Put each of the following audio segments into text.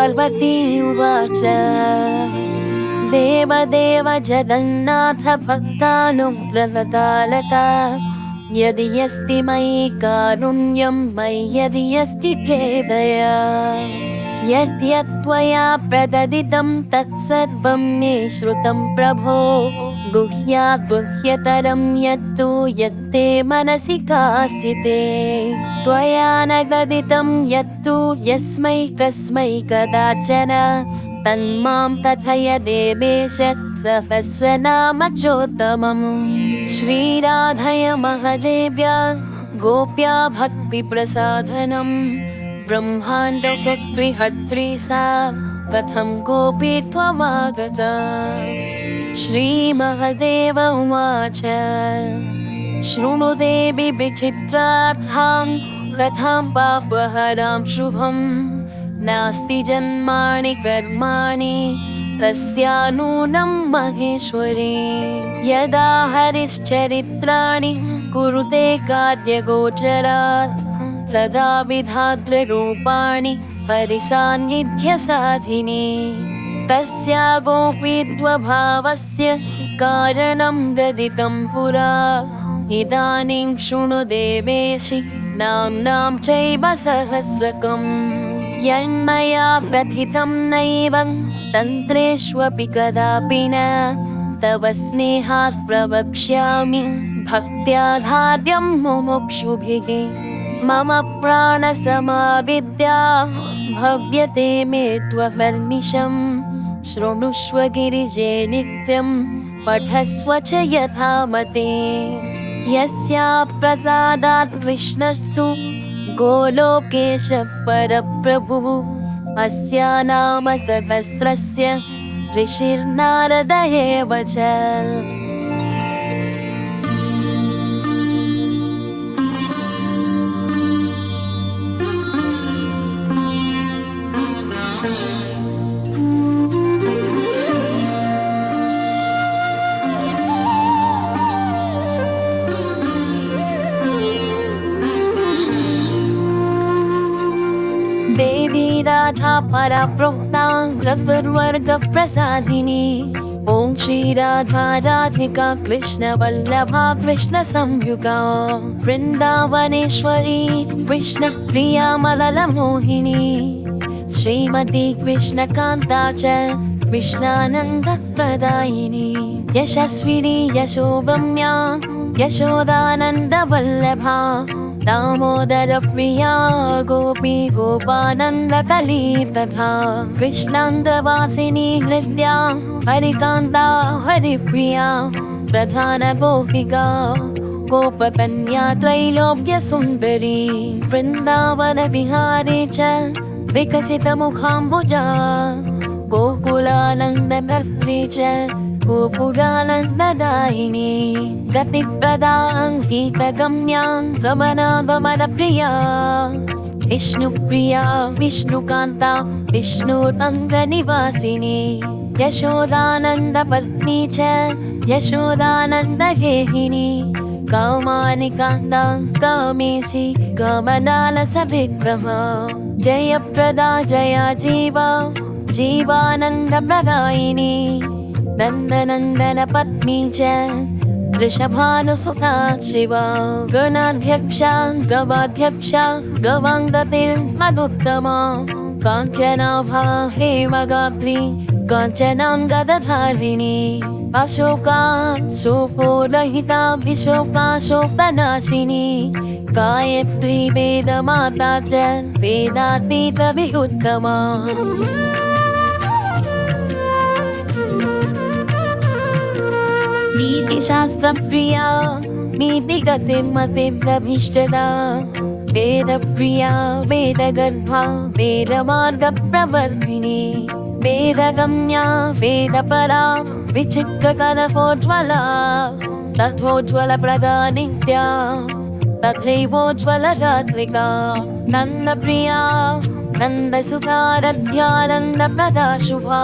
पार्वती उवाच देवदेव जगन्नाथ भक्तानुग्रहतालका यदि अस्ति मयि कारुण्यं मयि यदि अस्ति ते दया यद्यत् त्वया प्रददितं तत्सर्वं मे श्रुतं प्रभो गुह्यात् गुह्यतरं यत्तु यत्ते मनसि कासिते त्वया न गदितं यत्तु यस्मै कस्मै कदाचन तन्मां कथय देवेश सहस्रनामचोत्तमम् श्रीराधय महदेव्या गोप्या भक्तिप्रसाधनम् ब्रह्माण्डकत्विहर्त्री सा कथं गोपी त्वमागता श्रीमहदेव उवाच शृणु देवि विचित्रार्थां कथां पापहरां शुभम् नास्ति जन्मानि कर्माणि तस्यानूनं महेश्वरी यदा हरिश्चरित्राणि कुरुते कार्यगोचरात् तदा विधातृरूपाणि परिसान्निध्यसाधिनी तस्या गोपीत्वभावस्य कारणं गदितं पुरा इदानीं शृणु देवेशि नाम्नां चैव सहस्रकम् यन्मया कथितं नैवं तन्त्रेष्वपि कदापि न तव स्नेहात् प्रवक्ष्यामि भक्त्याधार्यं मुमुक्षुभिः मम प्राणसमाविद्या भव्यते मे त्वहर्निशं शृणुष्व गिरिजे नित्यं पठस्व च यथामते यस्या प्रसादात् विष्णस्तु गोलोकेश परप्रभुः अस्या नाम सहस्रस्य ऋषिर्नारद एव च देवी राधा परा प्रोक्तां चतुर्वर्गप्रसादिनी ॐ श्री राधा राधिका कृष्णवल्लभा कृष्णसंयुगा वृन्दावनेश्वरी कृष्णप्रिया मललमोहिनी श्रीमती कृष्णकान्ता च कृष्णानन्दप्रदायिनी यशस्विनी यशोगम्या यशोदानन्दवल्लभा दामोदरप्रिया गोपी गोपानन्दकली तथा कृष्णान्दवासिनी हृद्या हरिकान्ता हरिप्रिया प्रधानगोपिका गोपकन्या त्रैलोक्यसुन्दरी वृन्दावनविहारी च विकसितमुखाम्बुजा गोकुलानन्दभर्त्री च गोपुरानन्ददायिनी गतिप्रदां गीतगम्यां गमनागमनप्रिया विष्णुप्रिया विष्णुकान्ता विष्णुरङ्गनिवासिनी यशोदानन्दपत्नी च यशोदानन्दगेहिनी कामानि कान्ता कामेशी कामनालसविग्रहा जयप्रदा जया जीवा जीवानन्दप्रदायिनी नन्दनन्दन पत्नी च वृषभानुसुता शिवा गणाध्यक्षा गवाध्यक्षा गवाङ्गतिर्मदुत्तमा काञ्चनाभा हेमगात्री काञ्चनाङ्गदधारिणी अशोका शोकोरहिता विशोका शोकनाशिनी गायत्री वेदमाता च वेदात्पीतविहुत्तमा नीतिशास्त्रप्रिया नीतिगतिमतिभीष्टदा वेदप्रिया वेदगर्भा वेदमार्गप्रवर्धिनी वेदगम्या वेदपरा विचित्रकलपोज्ज्वला तथोज्ज्वलप्रदा नित्या तथैवोज्ज्वलरात्रिका नन्दप्रिया नन्दसुखारध्या नन्दप्रदा शुभा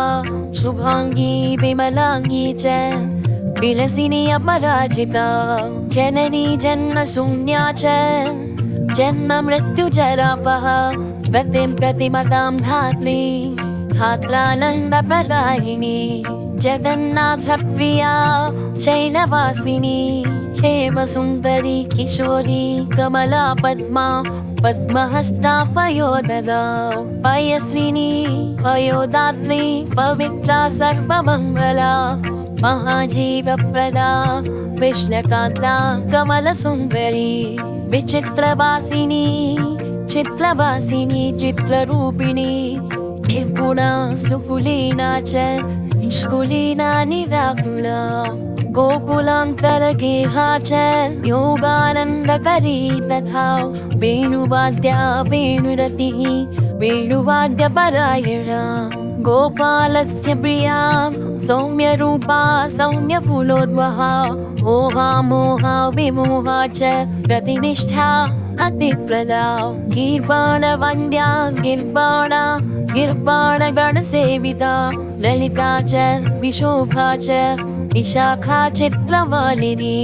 शुभाङ्गी विमलाङ्गी च विलसिनी अपराजिता जननी जन्मशून्या च जन्म मृत्युजरापः गतिं गतिमतां धात्री धात्रानन्दप्रदायिनी जगन्नाथप्रिया शैलवासिनी हेमसुन्दरी किशोरी कमला पद्मा पद्महस्ता पयोददा पयस्विनी पयोदात्री पवित्रा सर्वमङ्गला महाजीवप्रदा विष्णुकान्ता कमलसुन्दरी विचित्रवासिनी चित्रवासिनी चित्ररूपिणी निर्गुणा सुकुलीना च निष्कुलीना निराकुला गोकुलान्तरगेहा च योगानन्दकरी तथा वेणुवाद्या वेणुरतिः वेणुवाद्यपरायणा गोपालस्य प्रिया सौम्यरूपा सौम्यकुलोद्वहा मोहा मोहा विमोहा च गतिनिष्ठा अतिप्रदा गीर्वाणवन्द्या गिर्वाणा गिर्वाणगणसेविता ललिता च विशोभा च विशाखा चित्रवालिनी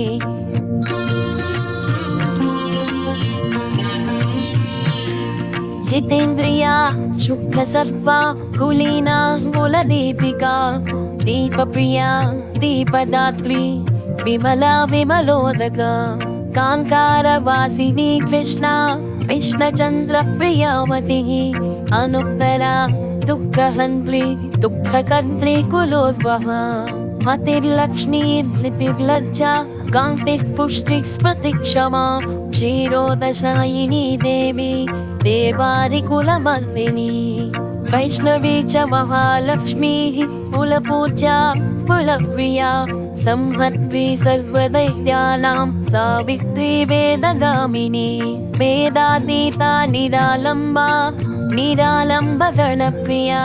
जितेन्द्रिया शुक्लसर्पा कुलीना कुलदीपिका दीपप्रिया दीपदात्री विमला विमलोदका कान्तारवासिनी कृष्णा कृष्णचन्द्रप्रियावतिः अनुत्तरा दुःखहन्त्री दुःखकर्त्री कुलोद्वहा मतिर्लक्ष्मीर्लिपिर्लज्जा कान्तिः पुष्टिः स्मृतिः क्षमा क्षीरोदशायिनी देवी देवारिकुलमर्दिनी वैष्णवी च महालक्ष्मीः कुलपूज्या कुलप्रिया संहर्त्री सर्वदैत्यानां सावित्री वेदगामिनी वेदातीता निरालम्बा निरालम्बगणप्रिया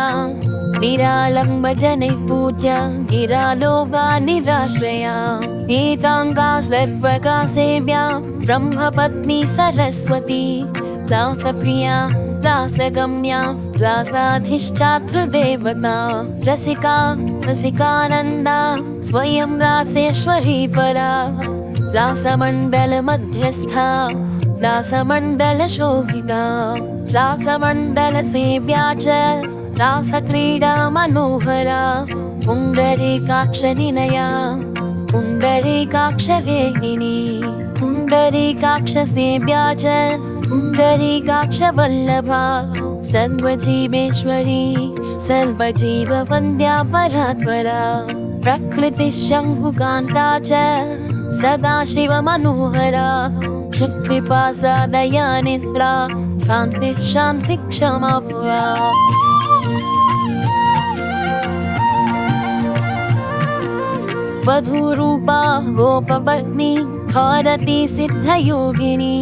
निरालम्बजनैः पूज्या निरालोका निराश्रया एकाङ्गा सर्वगा सेव्या ब्रह्मपत्नी सरस्वती दासप्रिया दासगम्या रासाधिष्ठातृदेवता रसिका रसिकानन्दा स्वयं रासेश्वरी परा रासमण्डलमध्यस्था रासमण्डलशोभिता रासमण्डलसेव्या च रासक्रीडा मनोहरा पुण्डरीकाक्षनिलया पुण्डरीकाक्षवेहिनी पुण्डरीकाक्षसेव्या च पुण्डरीकाक्षवल्लभा सर्वजीवेश्वरी सर्वजीववन्द्या परात्परा प्रकृतिशङ्भुकान्ता च सदाशिवमनोहरा शुक्रिपासा दयानिद्रा शान्तिः शान्तिः क्षमा पुरा वधूरूपा गोपपत्नी भारती सिद्धयोगिनी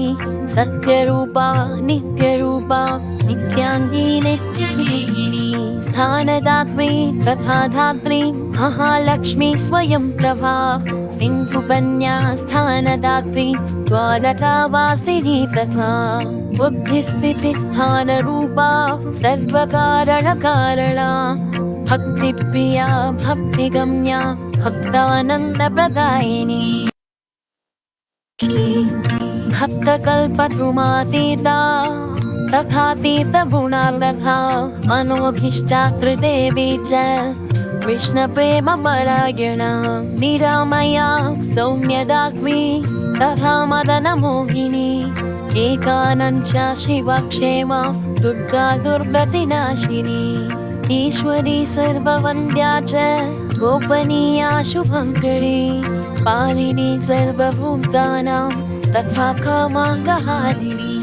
सत्यरूपा नित्यरूपा नित्याङ्गी नित्यविहिनी स्थानदात्री तथा धात्री महालक्ष्मी स्वयं प्रभा सिन्धुकन्या स्थानदात्री द्वारकावासिनी तथा बुद्धिस्थितिस्थानरूपा सर्वकारणकारणा भक्तिप्रिया भक्तिगम्या भक्तानन्दप्रदायिनी भक्तकल्पद्रुमातीता तथातीतगुणा तथा मनोभीष्टाकृदेवी च कृष्णप्रेमपरायणा निरामया सौम्यदात्मी तथा मदनमोहिनी एकानञ्चा शिवक्षेमा दुर्गा दुर्गतिनाशिनी ईश्वरी सर्ववन्द्या च गोपनीया शुभङ्करी पालिनी सर्वभूतानां तथा कामाङ्गहारिणी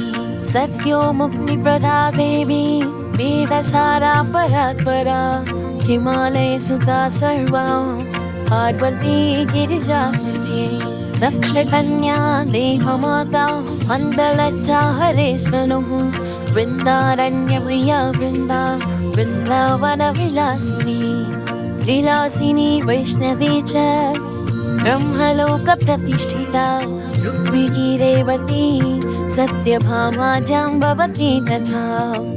सत्यो मुक्तिप्रदा देवी वेदसारा परात्परा हिमालयसुता सर्वा पार्वती गिरिजासती दक्षकन्या देवमाता मण्डलज्जा हरेश्वनुः वृन्दारण्यप्रिया वृन्दा वृन्दावनविलासिनी विलासिनी वैष्णवी च ब्रह्मलोकप्रतिष्ठिता रुक्मिणी रेवती सत्यभामा जाम्बवती तथा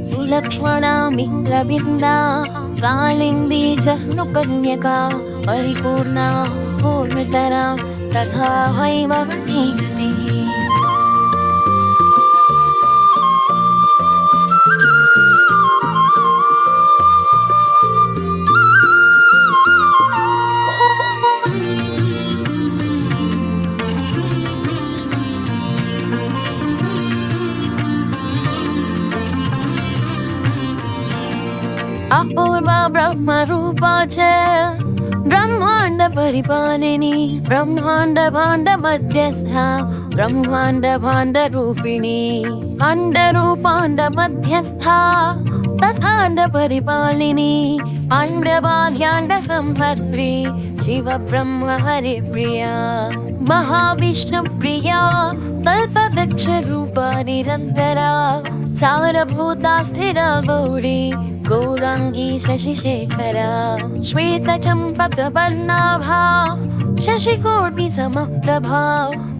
सुलक्ष्मणा मित्रविन्दा कालिन्दी जह्नुकन्यका परिपूर्णा पूर्णतरा तथा हैमवती पूर्वा ब्रह्मरूपा च ब्रह्माण्ड परिपालिनी ब्रह्माण्ड भाण्ड मध्यस्था ब्रह्माण्ड भाण्ड रूपिणी अण्डरूपाण्ड मध्यस्था तथाण्ड परिपालिनी अण्डबाह्याण्ड संभद्री शिव ब्रह्म हरिप्रिया महाविष्णुप्रिया कल्पवृक्ष रूपा निरन्तरा सारभूता स्थिरा गौरी गौराङ्गी शशिशेखरा श्वेतचम्पकवर्णाभा शशिकोटि समप्रभा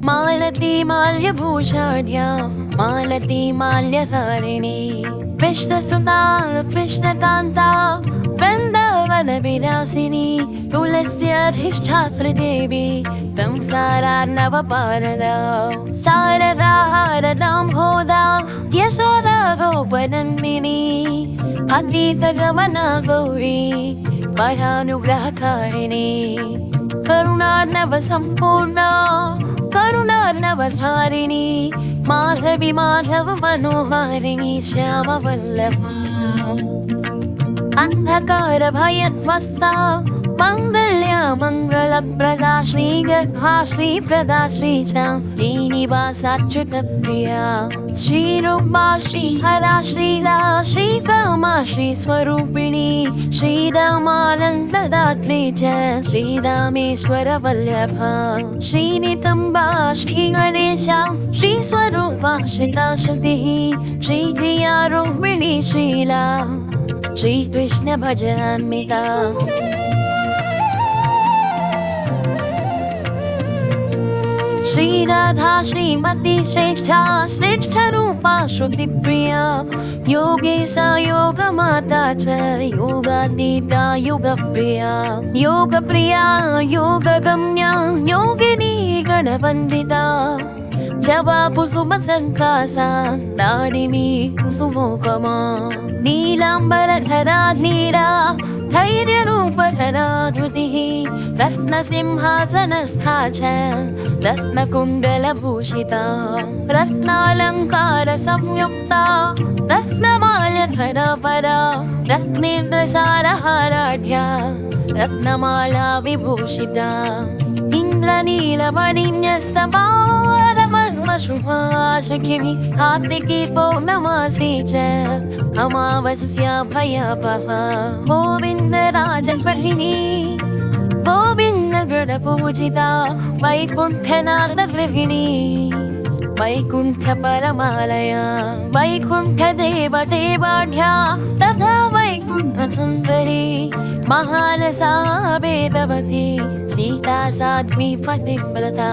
मालती माल्यभूषाढ्या मालती माल्यधारिणी विष्णुसुता विष्णुकान्ता वृन्दावन विलासिनी तुलस्याधिष्ठात्री देवी संसारार्णवपारदा शारदा हारदाम्भोदा यशोदा गोपनन्दिनी अतीतगमना गौरी परानुग्रहकारिणी करुणार्णव सम्पूर्णा करुणार्णवधारिणी माधवी माधव मनोहारिणी श्यामवल्लभा अंधकार भयध्वस्ता मंगल्या मंगलप्रदा श्रीगर्भा श्रीप्रदा श्रीचा श्रीनिवासाच्युतप्रिया श्रीरूपा श्रीहरा श्रीला श्रीकामा श्रीस्वरूपिणी श्रीरामानन्ददात्री च श्रीरामेश्वरवल्लभा श्रीनितम्बा श्रीगणेशा श्रीस्वरूपा श्रिताश्रुतिः श्रीक्रियारूपिणी श्रीला श्रीकृष्ण भजन्मिता श्रीराधा श्रीमती श्रेष्ठा श्रेष्ठ रूपा श्रुतिप्रिया योगेशा योगमाता च योगातीता योगप्रिया योगप्रिया योगगम्या योगिनी गणवन्दिता जवाबु सुमसङ्कासा दाडिमी कुसुमोकमा नीलाम्बरधरा नीरा धैर्यरूपधरा धृतिः रत्नसिंहासनस्था च रत्नकुण्डलभूषिता रत्नालङ्कार संयुक्ता रत्नमाल्यधरा परा रत्नेन्द्रसारहाराढ्या रत्नमाला विभूषिता इन्द्रनीलमणिन्यस्तमा शुभाशकिमि कार्तिकी पौर्णमासी च अमावस्या भयापहा गोविन्दराजगृहिणी गोविन्दगणपूजिता वैकुण्ठनाथगृहिणी वैकुण्ठपरमालया वैकुण्ठदेवदेवाढ्या तथा वैकुण्ठसुन्दरी महालसा वेदवती सीता साध्वी पतिव्रता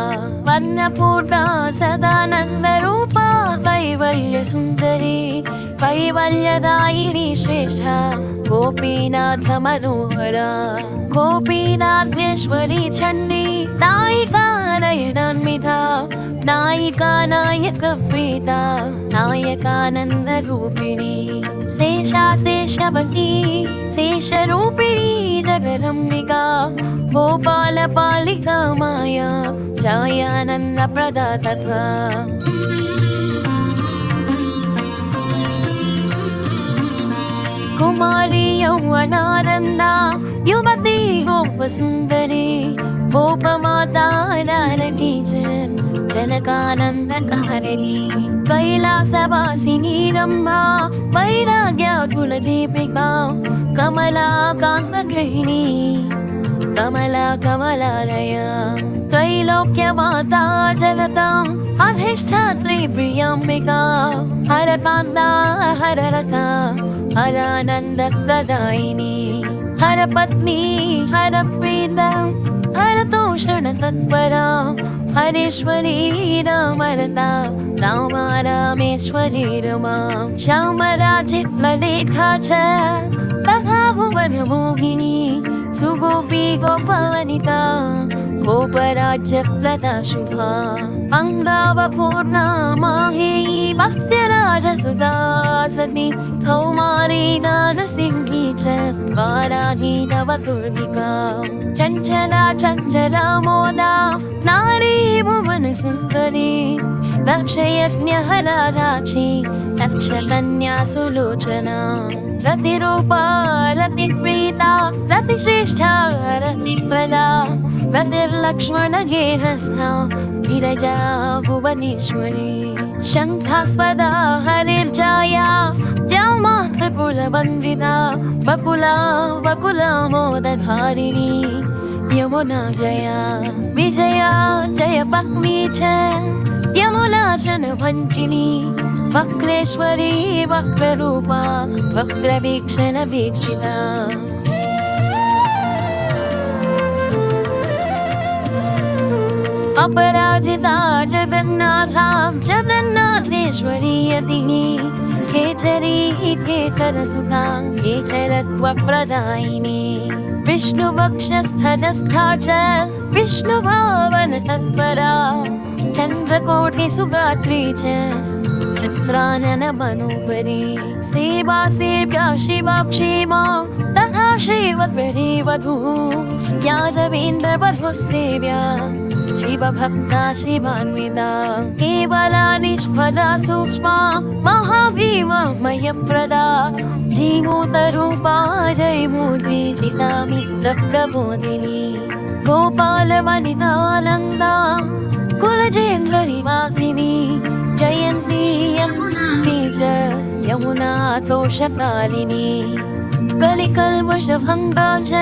वर्णपूर्णा सदानन्दरूपा कैवल्यसुन्दरी कैवल्यदायिनी श्रेष्ठा गोपीनाथ मनोहरा गोपीनाथेश्वरी चण्डी नायिका नयनान्विता नायिका नायकप्रीता नायकानन्दरूपिणी शेषा शेषवती शेषरूपिणी जगदम्बिका गोपालपालिका माया जायानन्दप्रदा तथा कुमारी यौवनानन्दा युवती गोपसुन्दरी गोपमाता जानकी च जनकानन्दकारिणी कैलासवासिनी रम्भा वैराग्याकुलदीपिका कमला कान्तगृहिणी कमला कमलालया त्रैलोक्यमाता जगताम् अधिष्ठात्री प्रियाम्बिका हरकान्ता हररता हरानन्दप्रदायिनी हरपत्नी हरप्रीता हरतोषण तत्परा हरेश्वरी रामरता रामा रामेश्वरी रमा श्यामराजित्ललेखा च तथा भुवनमोहिनी सुगोपी गोपवनिता गोपराज्यप्रदा शुभा अङ्गावपूर्णा माहेयी भक्त्यराजसुधा सती कौमारी नारसिंही च वाराही नवदुर्गिका चञ्चला चञ्चला मोदा नारी भुवन सुन्दरी दक्षयज्ञहलाक्षी दक्षकन्या सुलोचना रतिरूपा रतिप्रीता रतिश्रेष्ठा रतिप्रदा रतिर्लक्ष्मणगेहस्था गिरिजा भुवनेश्वरी शङ्खास्पदा हरिर्जाया जामातकुलवन्दिता बकुला मोदधारिणी यमुना जया विजया जय पत्नी च यमुना जनभञ्जिनी वक्रेश्वरी वक्ररूपा वक्रवीक्षण वीक्षिता अपराजिता जगन्नाथेश्वरी यतिनी केचरी केतरसुता केचरत्वप्रदायिनी विष्णुवक्षस्थनस्था च विष्णुभावन तत्परा चन्द्रकोटिसुगात्री च चित्रानन मनोपरी सेवा सेव्या शिवाक्षेमा तथा शिवद्वरी वधू यादवेन्द्रवधुः सेव्या शिवभक्ता शिवान्विता केवला निष्फला सूक्ष्मा महाभीममयप्रदा जीमूतरूपा जयमूर्तिचिता मित्रप्रबोधिनी गोपालवनितानन्दा कुलजेन्द्रनिवासिनी जयन्ती यन्ती च यमुना तोषकालिनी कलिकल्मषभङ्गा च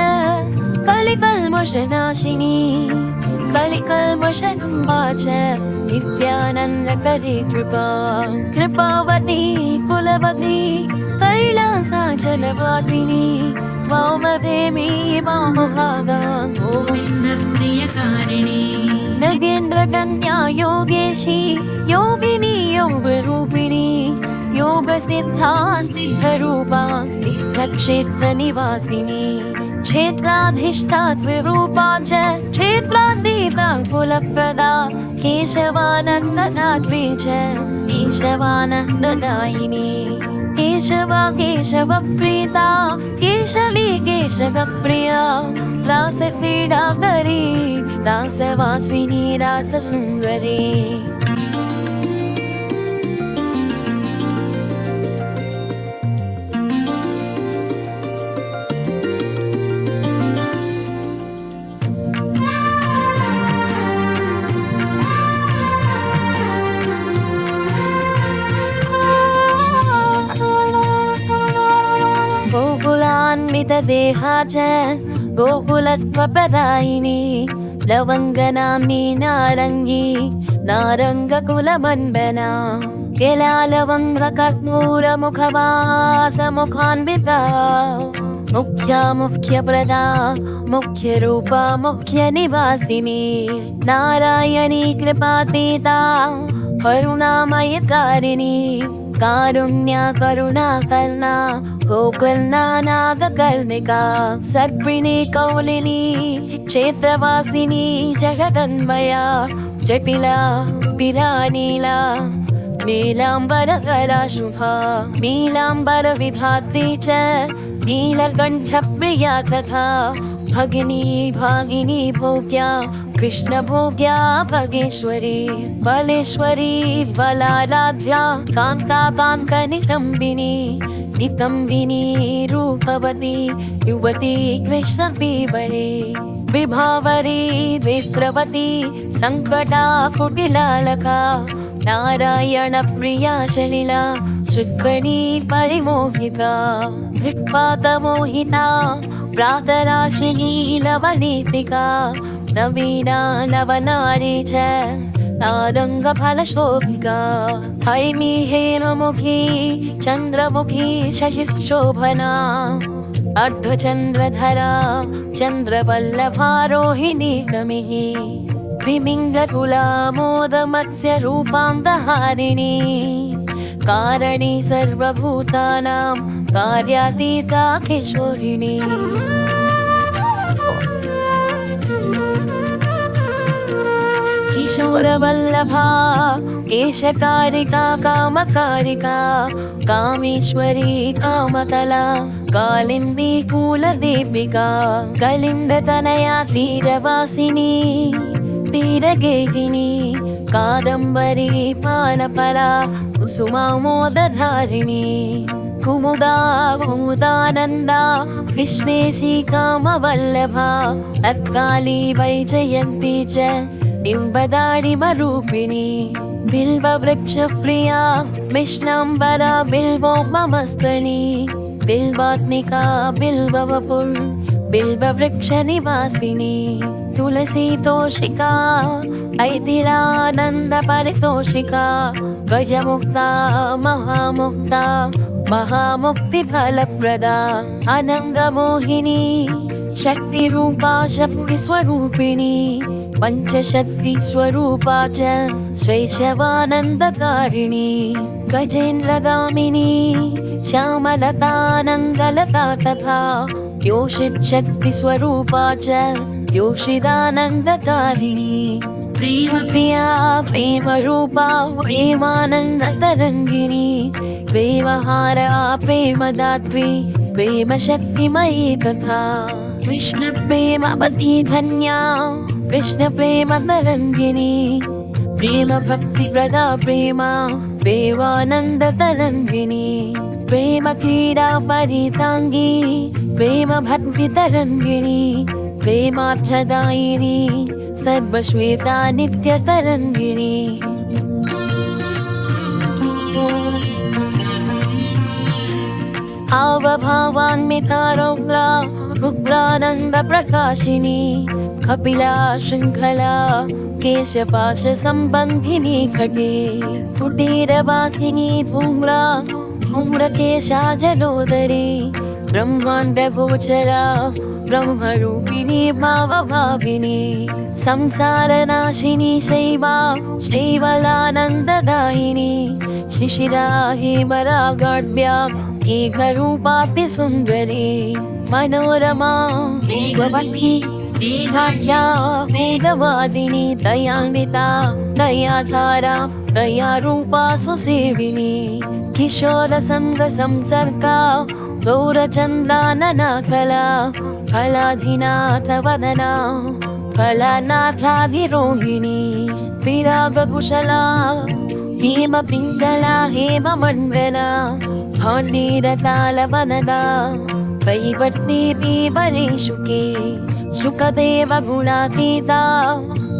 कलिकल्मषनाशिनी कलिकल्मषम्बा च दिव्यानन्दकरी कृपावती कुलवती कैलासाचलवासिनी वामदेवी वामभागा गोविन्दप्रियकारिणी नगेन्द्रकन्या योगेशी योगिनी योगरूपिणी योगसिद्धा सिद्धरूपा सिद्धक्षेत्रनिवासिनी क्षेत्राधिष्ठा द्विरूपा च क्षेत्रातीता कुलप्रदा केशवानन्ददात्री च केशवानन्ददायिनी केशवा केशवप्रीता केशवी केशवप्रिया रासक्रीडाकरी रासवासिनी राससुन्दरी गोकुलान्वितदेहा च गोकुलत्वप्रदायिनी लवङ्गनाम्नी नारङ्गी नारङ्गकुलमण्डना किलालवङ्गकर्पूरमुखवासमुखान्विता मुख्या मुख्यप्रदा मुख्यरूपा मुख्यनिवासिनी नारायणी कृपातीता करुणामयकारिणी कारुण्या करुणाकर्णा गोकर्णा नागकर्णिका सर्पिणी कौलिनी क्षेत्रवासिनी जगदन्वया जटिला पिरानीला नीलाम्बरकरा शुभा नीलाम्बरविधात्री च नीलकण्ठप्रिया तथा भगिनी भागिनी भोग्या कृष्णभोग्या भगेश्वरी बलेश्वरी बलाराध्या कान्ता काङ्कनितम्बिनी नितम्बिनी रूपवती युवती कृष्णपीबरी विभावरी विक्रवती सङ्कटा कुटिलालका नारायणप्रिया सलिला सुखणी परिमोहिता धिक्पातमोहिता प्रातराशिनी लवनीतिका नवीना नवनारी च नारङ्गफलशोभिका हैमी हेममुखी चन्द्रमुखी शशिशोभना अर्धचन्द्रधरा चन्द्रवल्लभारोहिणी गमिः विमिङ्गकुला मोदमत्स्यरूपान्तहारिणी कारणि सर्वभूतानां कार्यातीता किशोरिणी किशोरवल्लभा केशकारिका कामकारिका कामेश्वरी कामकला कालिन्दी कूलदीपिका कलिन्दतनया तीरवासिनी तीरगेहिनी कादम्बरी पानपरा कुसुमामोदधारिणी कुमुदा कुमुदानन्दा विश्वेशी कामवल्लभा तत्काली वैजयन्ती च बिम्बदाडिमरूपिणी बिल्ववृक्षप्रिया विष्णाम्बरा बिल्वो ममस्तनी बिल्वात्मिका बिल्ववपुर् बिल्ववृक्षनिवासिनी तुलसी तोषिका ऐतिलानन्दपरितोषिका गजमुक्ता महामुक्ता महामुक्तिफलप्रदा अनङ्गमोहिनी शक्तिरूपा शक्तिस्वरूपिणी पञ्चशक्तिस्वरूपा च शैशवानन्दकारिणी गजेन्द्रगामिनी श्यामलतानन्दलता तथा योषितशक्तिस्वरूपा च योषिदानन्दकारिणी प्रेमप्रिया प्रेमरूपा प्रेमानन्दतरङ्गिणी प्रेमहारा प्रेमदात्री प्रेमशक्तिमयी तथा कृष्णप्रेमवती धन्या कृष्णप्रेमतरङ्गिणी प्रेमभक्तिप्रदा प्रेमा प्रेमानन्दतरङ्गिणी प्रेमक्रीडा परिताङ्गी प्रेमभक्तितरङ्गिणी प्रेमार्थदायिनी सर्वश्वेता नित्यतरङ्गिणी आवभावान्विता रौद्रा रुद्रानन्दप्रकाशिनी कपिला शृङ्खला केशपाशसम्बन्धिनी घटे कुटीरवासिनी धूम्रा धूम्रकेशा जलोदरी ब्रह्माण्डगोचरा ब्रह्मरूपिणी भावभाविनी संसारनाशिनी शैवा शैवलानन्ददायिनी शिशिरा हेमरागाढ्या एकरूपापि सुन्दरी मनोरमा देववती वेदाढ्या वेदवादिनी दयान्विता दयाधारा दयारूपा सुसेविनी किशोरसङ्गसंसर्गा गौरचन्द्रानना कला फलाधिनाथवदना फलनाथाधिरोहिणी विरागकुशला हेमपिङ्गला हेममण्डला भाण्डीरतालवनदा वैवर्ती पीवरे शुके शुकदेव गुणातीता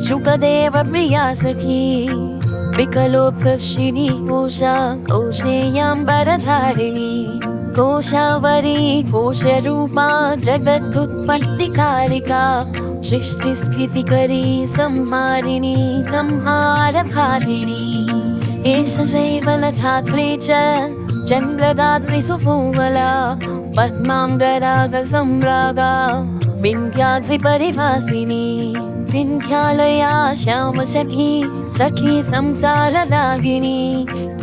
शुकदेव प्रिया सखी विकलोपकर्षिणी कोशा कौशेयाम्बरधारिणी कोशावरी कोशरूपा जगदुत्पत्तिकारिका सृष्टिस्थितिकरी संहारिणी संहारधारिणी एष शैवलधात्री च चन्द्रदात्री सुकोमला पद्माङ्गरागसम्रागा विन्ध्याद्रिपरिभासिनी विन्ध्यालया श्यामसखी सखी संसाररागिणी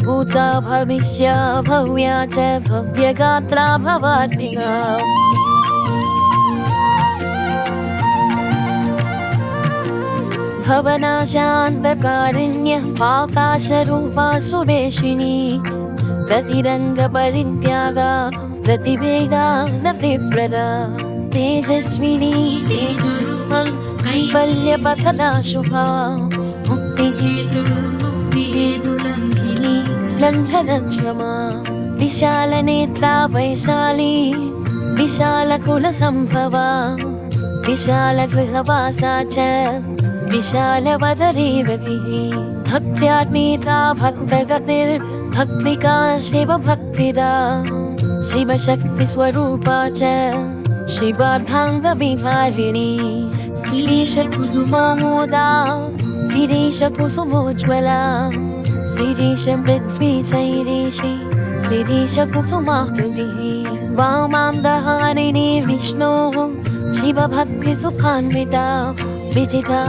भूता भविष्य भव्या च भव्यगात्रा भवात्मिका भवनाशान्तकारिण्य आकाशरूपा सुवेशिनी प्रतिरङ्गपरित्यागा प्रतिवेदा नतिप्रदा तेजस्विनी तेजरूपा कैवल्यपथदा शुभा मुक्तिहेतुलङ्घिनी लङ्घनक्षमा विशालनेत्रा वैशाली विशालकुलसम्भवा विशालगृहवासा च विशालवदरेवतिः भक्त्यात्मीता भक्तगतिर्भक्तिका शिवभक्तिदा शिवशक्तिस्वरूपा च शिवार्धाङ्गविहारिणी श्रीशकुसुमोदा गिरीशकुसुमोज्ज्वला श्रीशपृथ्वीशैलेशे श्रीशकुसुमाकृतिः वामां दहारिणी विष्णोः शिवभक्तिसुखान्विता विजिता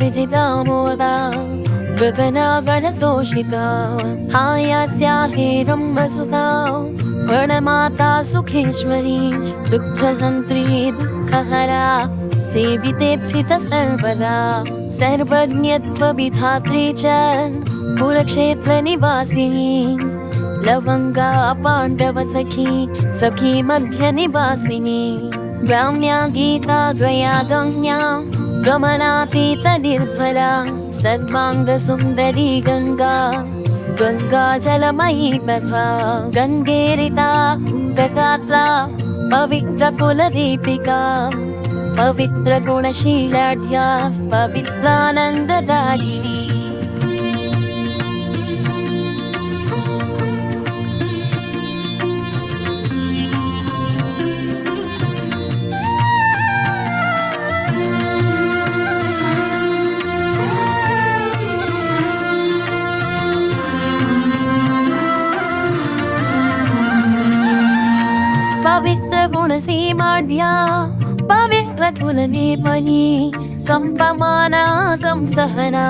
विजिता मोदा गगनागणतोषिता हायास्या हेरम्बसुता प्रणमाता सुखेश्वरी दुःखहन्त्री दुःखहरा सेवितेप्सिता सर्वदा सर्वज्ञत्वविधात्री च पुरक्षेत्रनिवासिनी लवङ्गा पाण्डवसखी सखी मध्यनिवासिनी ब्राह्म्या गीता द्वया गम्या गमनातीत निर्भरा सर्वाङ्गसुन्दरी गङ्गा गङ्गा जलमयी तथा गङ्गेरिता गगात्रा पवित्रकुलदीपिका पवित्रगुणशीलाढ्या पवित्रानन्ददायिनी पवित्र गुणसीमाढ्या पवित्र कुलदीपनी कंपमाना कंसहना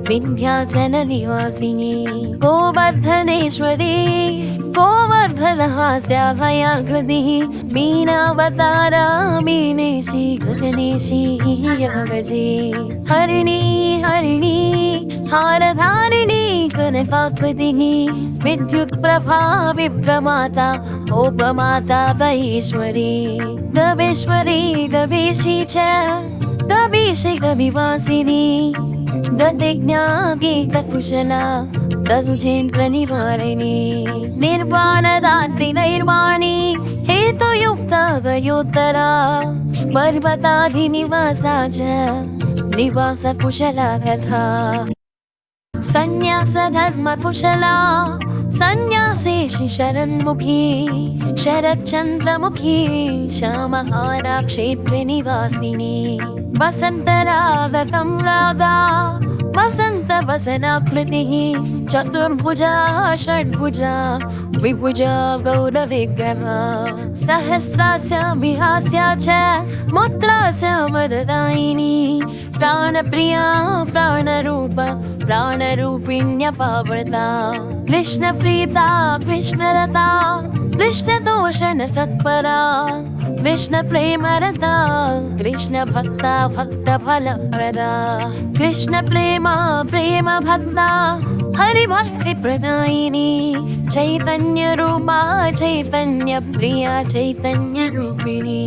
विन्ध्याचलनिवासिनी गोवर्धनेश्वरी गोवर्धनहास्याभयाकृति मीनावतारा मीनेशी गगनेशी यावजे हरिणी हरिणी हारधारिणी कनकाकृतिः विद्युत्प्रभा विप्रमाता उपमाता वैश्वरी दवेश्वरी दवेशी च दवेशी कविवासिनी ददिज्ञागीतकुशला दरुजेन्द्रनिवारिणी निर्वाणदात्रि नैर्वाणी हेतुयुक्ता गयोत्तरा पर्वताधिनिवासा च निवासकुशला तथा संन्यासधर्मकुशला संन्यासेशी शरन्मुखी शरच्चन्द्रमुखी श्यामहारा क्षेत्रनिवासिनी वसन्तरागतं रागा वसन्तवसनाकृतिः चतुर्भुजा षड्भुजा विभुजा गौरविग्रहा सहस्रास्य विहास्या च मुद्रास्य वरदायिनी प्राणप्रिया प्राणरूपा प्राणरूपिण्यपावृता कृष्णप्रीता कृष्णरता कृष्णदोषणतत्परा कृष्णप्रेमरता कृष्णभक्ता भक्तफलप्रदा कृष्णप्रेमा प्रेमभक्ता हरिभक्तिप्रदायिनी चैतन्यरूपा चैतन्यप्रिया चैतन्यरूपिणी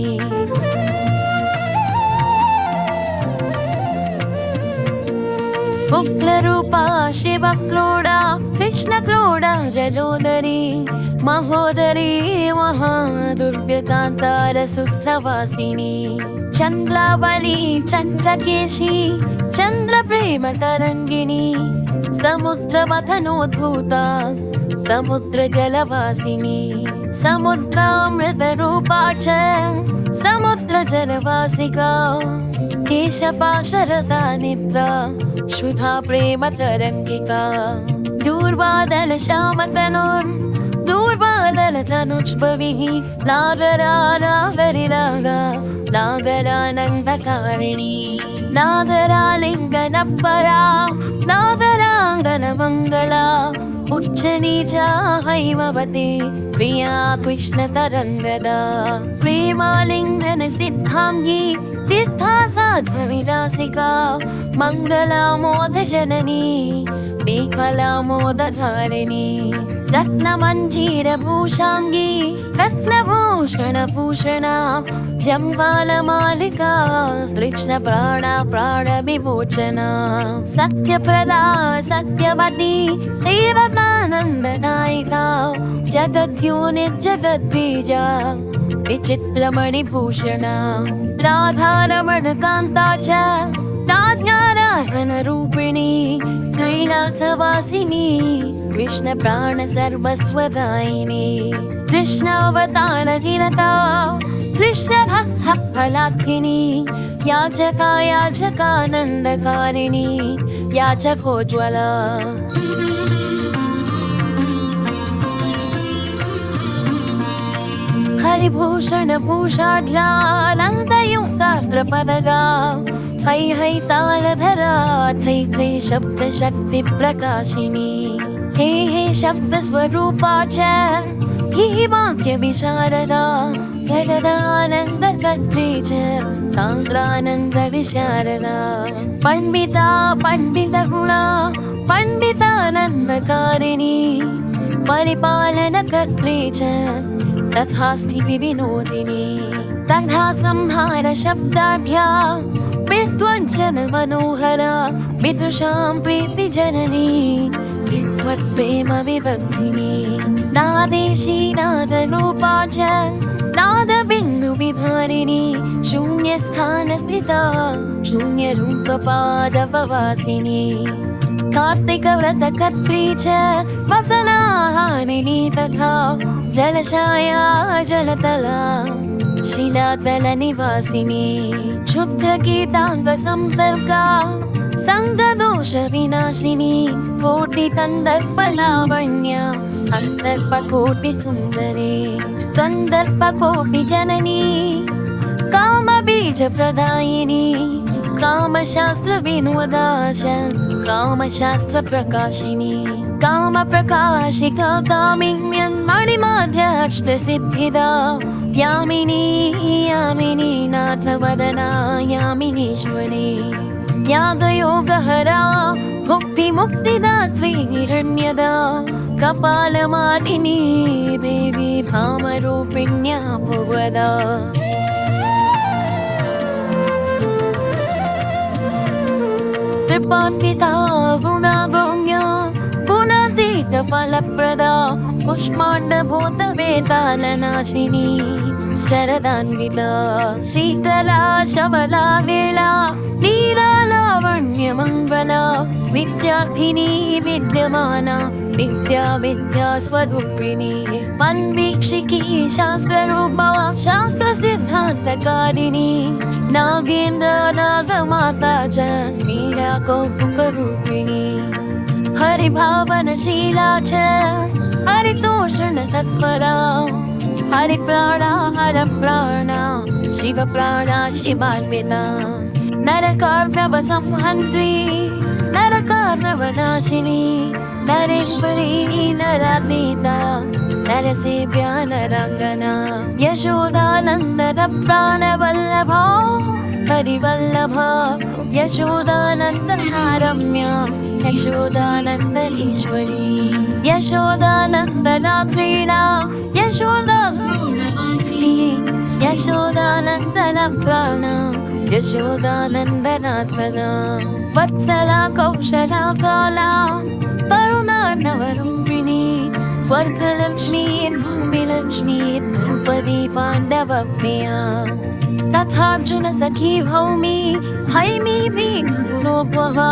उग्ररूपा शिवक्रोडा कृष्णक्रोडा जलोदरी महोदरी महादुर्व्यकान्तारसुस्थवासिनी चन्द्रावली चन्द्रकेशी चन्द्रप्रेमतरङ्गिणी समुद्रमथनोद्भूता समुद्रजलवासिनी समुद्रामृतरूपा च समुद्रजलवासिका केशपाशरता निद्रा शुद्धा प्रेमतरङ्गिका दूर्वादलश्यामतनुर् दूर्वादलतनुष्भविः नागरा नागरिरागा नागरानन्दकारिणी नागरालिङ्गनपरा नागराङ्गनमङ्गला उच्चनीचा हैमवती प्रिया कृष्णतरङ्गदा प्रेमालिङ्गनसिद्धाङ्गी सिद्धा साध्वविलासिका मङ्गलामोदजननी मेखलामोदधारिणी रत्नमञ्जीरभूषाङ्गी रत्नभूषणभूषणा जम्बालमालिका कृष्णप्राणा प्राणविमोचना सत्यप्रदा सत्यवती सेवकानन्ददायिका जगद्योनिर्जगद्बीजा विचित्रमणिभूषणा राधारमणकान्ता च राज्ञाराधनरूपिणी कैलासवासिनी कृष्णप्राण सर्वस्वदायिनी कृष्णावतारनिरता कृष्णभक्तफलाकिनी याचका याचकानन्दकारिणी याचकोज्ज्वला हरिभूषण भूषाढ्यालङ्कयुक्तात्रपदगा है है तालधरा थै थै शब्दशक्ति प्रकाशिनी हे हे शब्दस्वरूपा च हि वाक्य विशारदा जगदानन्दकर्त्री च सान्द्रानन्दविशारदा पण्डिता पण्डितगुणा पण्डितानन्दकारिणी परिपालनकर्त्री च तथा स्थितिविनोदिनी तथा संहार शब्दाढ्या विद्वञ्जन मनोहरा विदुषां प्रीति जननी विद्वत्प्रेम विवर्धिनी नादेशी नादरूपा च नादबिन्दु विधारिणी शून्यस्थान स्थिता शून्यरूपपादपवासिनी कार्तिक व्रत कर्त्री च वसनाहारिणी तथा जलशाया जलतला शिलातल निवासिनी क्षुद्र कीटांग संसर्गा संगदोष विनाशिनी कोटि कंदर्प लावण्य कंदर्प कोटि सुंदरी कंदर्प कोटि जननी काम बीज प्रदायिनी काम शास्त्र विनोदाश काम शास्त्र प्रकाशिनी काम प्रकाशिका कामिन्यं मणिमाध्यक्ष सिद्धिदा यामिनी यामिनी नाथ वदना यामिनीश्वरी यागयोगहरा मुक्ति मुक्तिदात्री हिरण्यदा कपालमालिनी देवी भामरूपिण्या भुवदा कृपान्विता गुणागम्या गुणातीत फलप्रदा पुष्पाण्डभूत वेतालनाशिनी शरदान्विता शीतला शबला वेला लीला लावण्य मंगला विद्यार्थिनी विद्यमाना विद्या विद्या स्वरूपिणी अन्वीक्षिकी शास्त्ररूपा शास्त्र सिद्धान्तकारिणी नागेन्द्र नागमाता च मीरा कौतुकरूपिणी हरिभावनशीला च हरितोषण तत्परा हरिप्राणा हरप्राणा शिवप्राणा शिवान्विता नरकार्णव संहन्त्री नरकार्णवनाशिनी नरेश्वरी नरातीता नरसेव्या नराङ्गना यशोदानन्दन प्राणवल्लभा हरिवल्लभा यशोदानन्दनारम्या यशोदानन्दनीश्वरी यशोदानन्दना क्रीडा यशोदानन्दी यशोदानन्दन प्राण यशोदानन्दनात्मना वत्सला कौशला काला करुणा नवरूपिणी स्वर्गलक्ष्मी भूमिलक्ष्मी द्रौपदी पाण्डवप्रिया तथार्जुन सखी भौमी हैमी भीमोपहा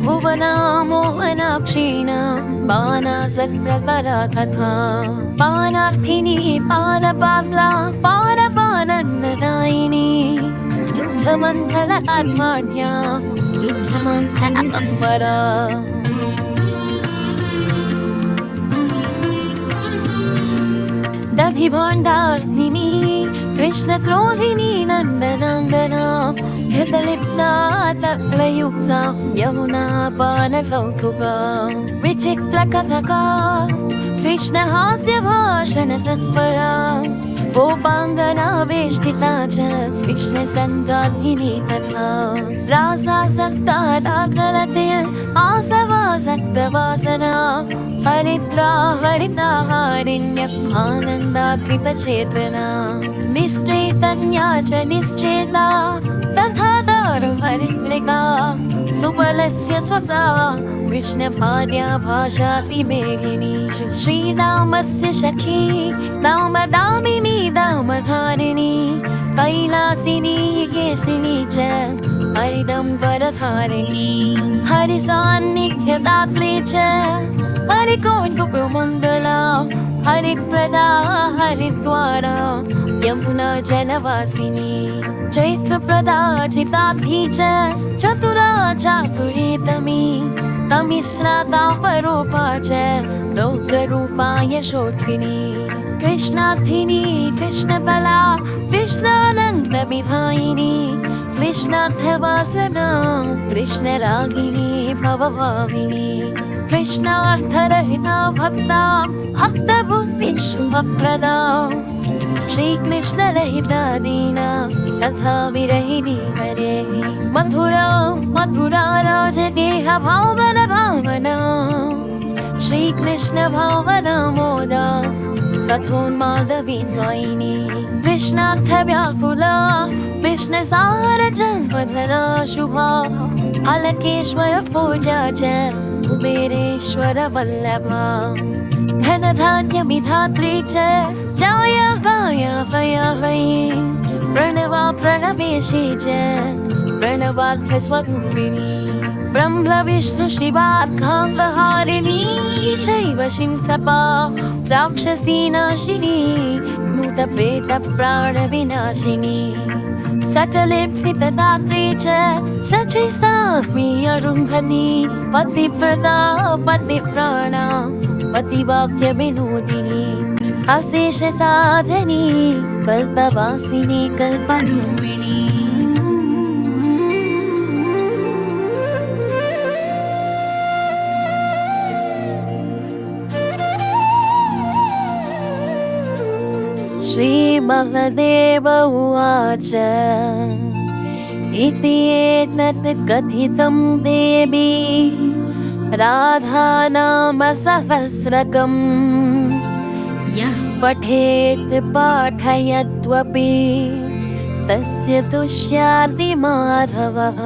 भुवना मोहनाक्षीण बाना सत्प्रकरा तथा पानार्थिनी पानपात्ला पानपानन्ददायिनी युद्धमन्थन आत्माढ्या युद्धमन्थन अम्बरा दधिभाण्डार्थिनी कृष्णक्रोधिनी नन्दनन्दना हृदलिप्ता तप्लयुक्ता यमुना पानकौतुका विचित्रकथका कृष्णहास्य भाषण तत्परा गोपाङ्गना वेष्टिता च कृष्णसङ्गाधिनी तथा रासासक्ता रासरते आसवासक्तवासना हरिद्रा हरिताहारिण्यपानन्दाकृतचेतना निश्चैतन्या च निश्चेता तथा दारु हरिमृगा सुबलस्य स्वसा विष्णुभार्या भाषाति मेघिनी श्रीरामस्य सखी दामदामिनी दामधारिणी कैलासिनी केशिनी च हरिदम्बरधारिणी हरिसान्निध्यदात्री च हरिकौतुकमङ्गला हरिप्रदा हरिद्वारा यमुना जलवासिनी चैत्रप्रदा चिताब्धी च चतुरा चातुरी तमी तमिश्रा तापरूपा च रौद्ररूपा यशोधिनी कृष्णार्थिनी कृष्णबला कृष्णानन्दविधायिनी कृष्णार्थवासना कृष्णरागिनी भवभाविनी कृष्णार्थरहिता भक्ता भक्तबुद्धिशुभप्रदा श्रीकृष्णरहिता दीना तथा विरहिणी हरेः मधुरा मधुरा राजगेह भावना भावना श्रीकृष्ण भावना मोदा तथोन्मादविद्वायिनी कृष्णार्थ व्याकुला कृष्णसार जन्मधना शुभा अलकेश्वर पूजा च कुबेरेश्वर वल्लभा धन धान्य विधात्री च जाय गाय वया वै प्रणवा प्रणवेशी च प्रणवाख्य स्वरूपिणी ब्रह्म विष्णु शिवार्काङ्गहारिणी चैव शिंसपा राक्षसी नाशिनी भूतप्रेत प्राणविनाशिनी सकलेप्सितदात्री च सचिसास्मि अरुन्धनी पतिव्रता पतिप्राणा पतिवाक्यविनोदिनी अशेष साधनी कल्पवासिनी कल्परूपिणी श्रीमहादेव उवाच इति एतत् कथितं देवी राधानामसहस्रकम् यः पठेत् पाठयत्वपि तस्य तुष्याति माधवः।